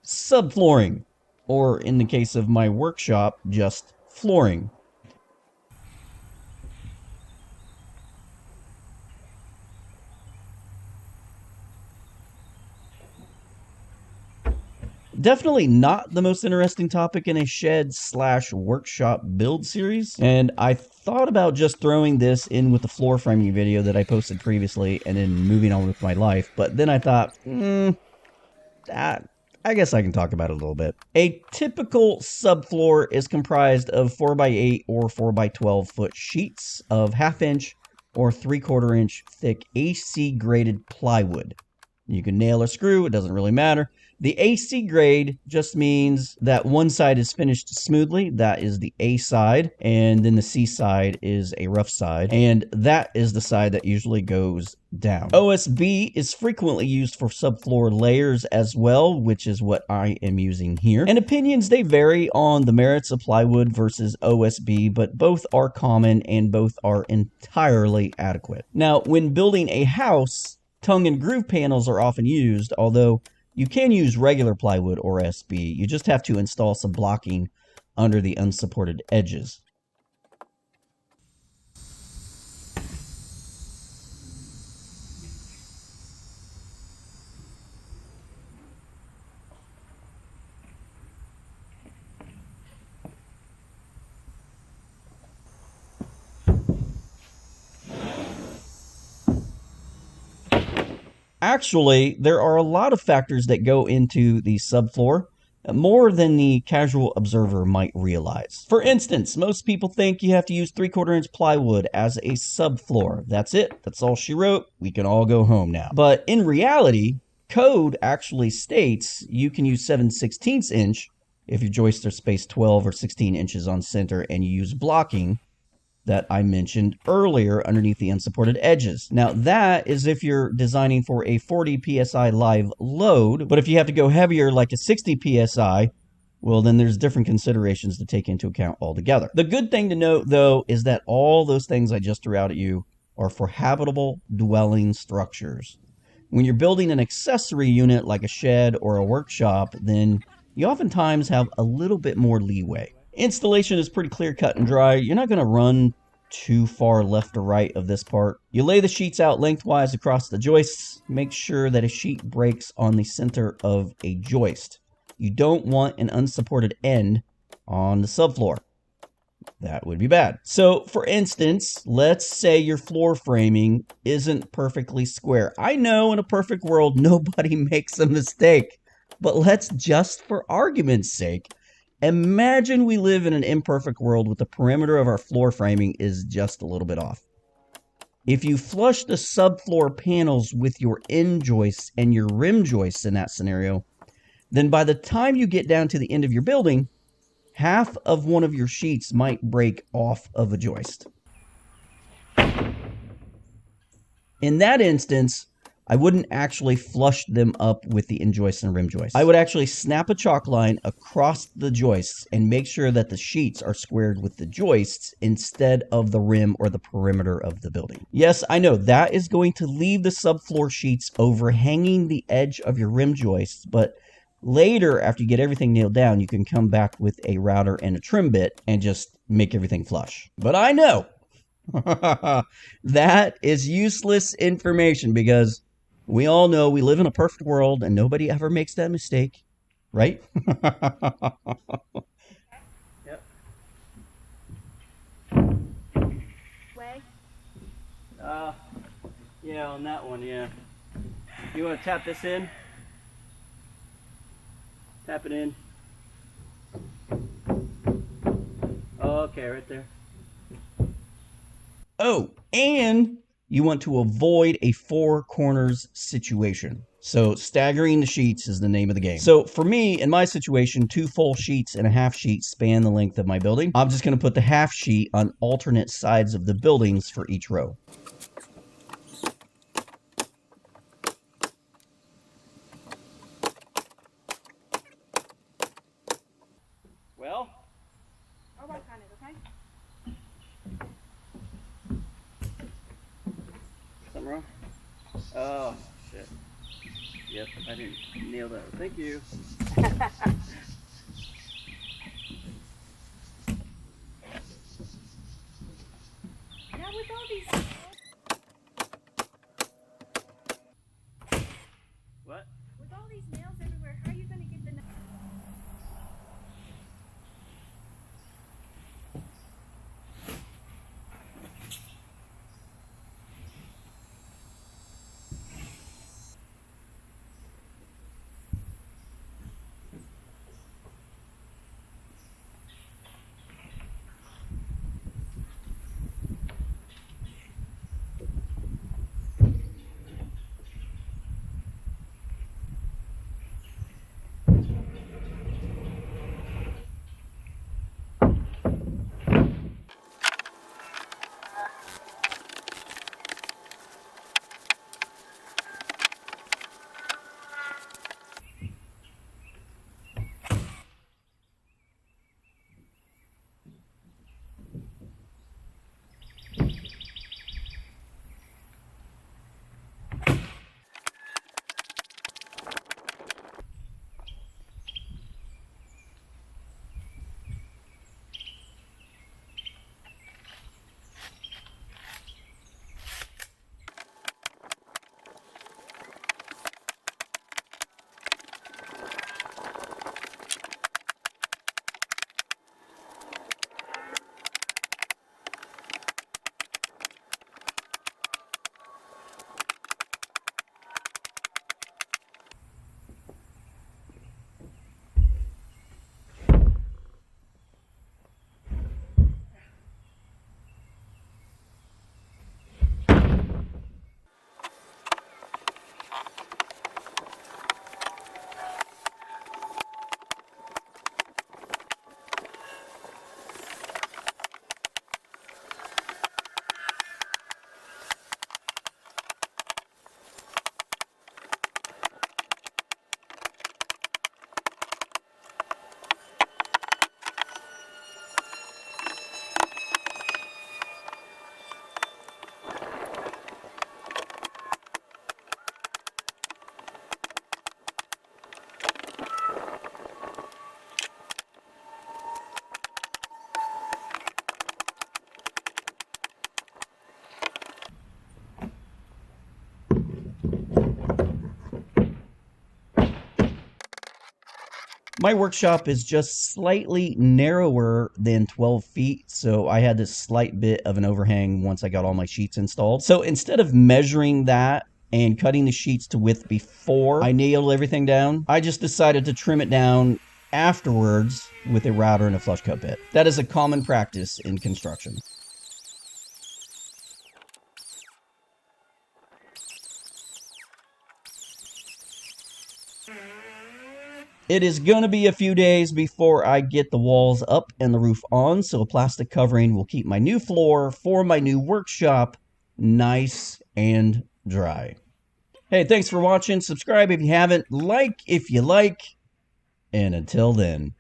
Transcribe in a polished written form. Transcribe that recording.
subflooring, or in the case of my workshop, just flooring. Definitely not the most interesting topic in a shed slash workshop build series. And I thought about just throwing this in with the floor framing video that I posted previously and then moving on with my life. But then I thought, I guess I can talk about it a little bit. A typical subfloor is comprised of 4x8 or 4x12 foot sheets of 1/2 inch or 3/4 inch thick AC graded plywood. You can nail or screw, it doesn't really matter. The AC grade just means that one side is finished smoothly, that is the A side, and then the C side is a rough side, and that is the side that usually goes down. OSB is frequently used for subfloor layers as well, which is what I am using here. And opinions, they vary on the merits of plywood versus OSB, but both are common and both are entirely adequate. Now, when building a house, tongue and groove panels are often used, although you can use regular plywood or SB. You just have to install some blocking under the unsupported edges. Actually, there are a lot of factors that go into the subfloor, more than the casual observer might realize. For instance, most people think you have to use 3/4 inch plywood as a subfloor. That's it. That's all she wrote. We can all go home now. But in reality, code actually states you can use 7/16 inch if your joists are spaced 12 or 16 inches on center and you use blocking that I mentioned earlier underneath the unsupported edges. Now that is if you're designing for a 40 psi live load, but if you have to go heavier like a 60 psi, well then there's different considerations to take into account altogether. The good thing to note though is that all those things I just threw out at you are for habitable dwelling structures. When you're building an accessory unit like a shed or a workshop, then you oftentimes have a little bit more leeway. Installation is pretty clear cut and dry. You're not going to run too far left or right of this part. You lay the sheets out lengthwise across the joists. Make sure that a sheet breaks on the center of a joist. You don't want an unsupported end on the subfloor. That would be bad. So for instance, let's say your floor framing isn't perfectly square. I know in a perfect world, nobody makes a mistake, but let's just for argument's sake, imagine we live in an imperfect world with the perimeter of our floor framing is just a little bit off. If you flush the subfloor panels with your end joists and your rim joists in that scenario, then by the time you get down to the end of your building, half of one of your sheets might break off of a joist. In that instance, I wouldn't actually flush them up with the end joists and rim joists. I would actually snap a chalk line across the joists and make sure that the sheets are squared with the joists instead of the rim or the perimeter of the building. Yes, I know that is going to leave the subfloor sheets overhanging the edge of your rim joists, but later, after you get everything nailed down, you can come back with a router and a trim bit and just make everything flush. But I know that is useless information because we all know we live in a perfect world and nobody ever makes that mistake, right? Yep. Way? Yeah, on that one, yeah. You want to tap this in? Tap it in. Okay, right there. Oh, and you want to avoid a four corners situation. So staggering the sheets is the name of the game. So for me, in my situation, 2 full sheets and a half sheet span the length of my building. I'm just going to put the half sheet on alternate sides of the buildings for each row. Well, I'll work on it, okay? something wrong? Oh, shit. Yep, I didn't nail that. Thank you. Now with all these. What? With all these nails everywhere, how are you gonna get the? My workshop is just slightly narrower than 12 feet, so I had this slight bit of an overhang once I got all my sheets installed. So instead of measuring that and cutting the sheets to width before I nailed everything down, I just decided to trim it down afterwards with a router and a flush cut bit. That is a common practice in construction. It is going to be a few days before I get the walls up and the roof on, so a plastic covering will keep my new floor for my new workshop nice and dry. Hey, thanks for watching. Subscribe if you haven't, like if you like, and until then.